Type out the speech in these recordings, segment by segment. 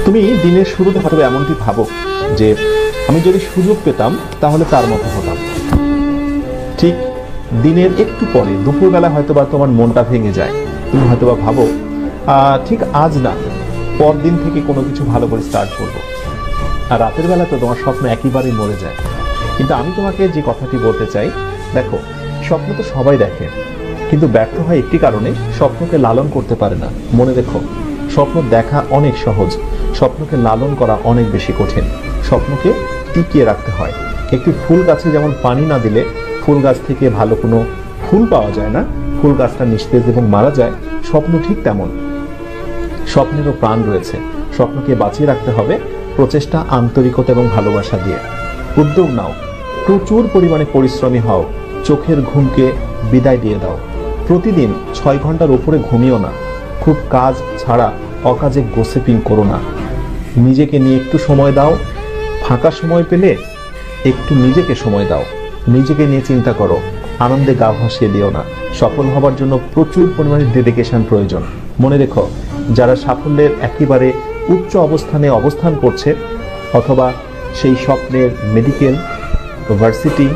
তুমি দিনের শুরুতে হয়তো এমনটি ভাবো যে আমি যদি সুযোগ পেতাম তাহলে তার মতো হতাম। ঠিক দিনের একটু পরে দুপুরবেলা হয়তোবা তোমার মনটা ভেঙে যায়। তুমি হয়তোবা ভাবো ঠিক আজ না, পরদিন থেকে কোনো কিছু ভালো করে স্টার্ট করবো। আর রাতের বেলা তো তোমার স্বপ্ন একেবারেই মরে যায়। কিন্তু আমি তোমাকে যে কথাটি বলতে চাই, দেখো, স্বপ্ন তো সবাই দেখে, কিন্তু ব্যর্থ হয় একটি কারণে, স্বপ্নকে লালন করতে পারে না। মনে রেখো, স্বপ্ন দেখা অনেক সহজ, স্বপ্নকে লালন করা অনেক বেশি কঠিন। স্বপ্নকে টিকিয়ে রাখতে হয়। একটি ফুল গাছে যেমন পানি না দিলে ফুল গাছ থেকে ভালো কোনো ফুল পাওয়া যায় না, ফুল গাছটা নিস্তেজ এবং মারা যায়, স্বপ্ন ঠিক তেমন। স্বপ্নেরও প্রাণ রয়েছে। স্বপ্নকে বাঁচিয়ে রাখতে হবে প্রচেষ্টা, আন্তরিকতা এবং ভালোবাসা দিয়ে। উদ্যোগ নাও, প্রচুর পরিমাণে পরিশ্রমী হও, চোখের ঘুমকে বিদায় দিয়ে দাও। প্রতিদিন 6 ঘন্টার উপরে ঘুমিও না। খুব কাজ ছাড়া অকাজে গোসিপিং করো না। নিজেকে নিয়ে একটু সময় দাও। ফাঁকা সময় পেলে একটু নিজেকে সময় দাও। নিজেকে নিয়ে চিন্তা করো, আনন্দে গা ভাসিয়ে দিও না। সফল হবার জন্য প্রচুর পরিমাণে ডেডিকেশন প্রয়োজন। মনে রেখো, যারা সাফল্যের একেবারে উচ্চ অবস্থানে অবস্থান করছে, অথবা সেই স্বপ্নের মেডিকেল, ভার্সিটি,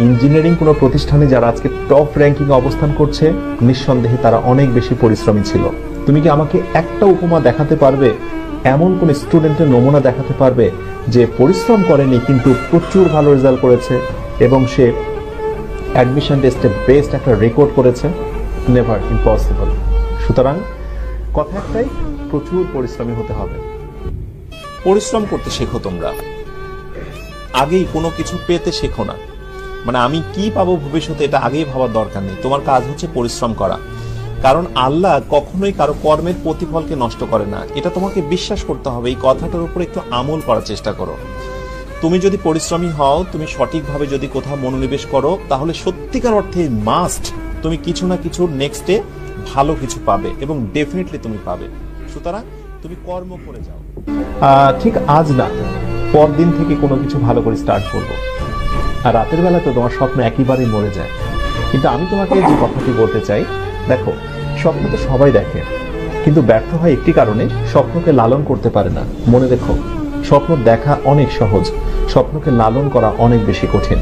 ইঞ্জিনিয়ারিং কোনো প্রতিষ্ঠানে যারা আজকে টপ র্যাঙ্কিং অবস্থান করছে, নিঃসন্দেহে তারা অনেক বেশি পরিশ্রমী ছিল। তুমি কি আমাকে একটা উপমা দেখাতে পারবে, এমন কোন স্টুডেন্টের নমুনা দেখাতে পারবে যে পরিশ্রম করেনি কিন্তু প্রচুর ভালো রেজাল্ট করেছে এবং সে অ্যাডমিশন টেস্টে বেস্ট একটা রেকর্ড করেছে? Never, impossible. সুতরাং কথা একটাই, প্রচুর পরিশ্রমী হতে হবে। পরিশ্রম করতে শেখো। তোমরা আগেই কোনো কিছু পেতে শেখো না। মানে আমি কি পাবো ভবিষ্যতে এটা আগেই ভাবার দরকার নেই। তোমার কাজ হচ্ছে পরিশ্রম করা। কারণ আল্লাহ কখনোই কারো কর্মের প্রতিফলকে নষ্ট করে না। এটা তোমাকে বিশ্বাস করতে হবে। এই কথাটার উপর একটু আমল করার চেষ্টা করো। তুমি যদি পরিশ্রমী হও, তুমি সঠিকভাবে যদি কোথাও মনোনিবেশ করো, তাহলে সত্যিকার অর্থে মাস্ট তুমি কিছু না কিছু নেক্সটে ভালো কিছু পাবে এবং ডেফিনেটলি তুমি পাবে। সুতরাং তুমি কর্ম করে যাও। ঠিক আজ না, পরদিন থেকে কোনো কিছু ভালো করে স্টার্ট করবো। আর রাতের বেলা তো তোমার স্বপ্ন একেবারেই মরে যায়। কিন্তু আমি তোমাকে যে কথাটি বলতে চাই, দেখো, স্বপ্ন তো সবাই দেখে, কিন্তু ব্যর্থ হয় একটি কারণে, স্বপ্নকে লালন করতে পারে না। মনে রেখো, স্বপ্ন দেখা অনেক সহজ, স্বপ্নকে লালন করা অনেক বেশি কঠিন।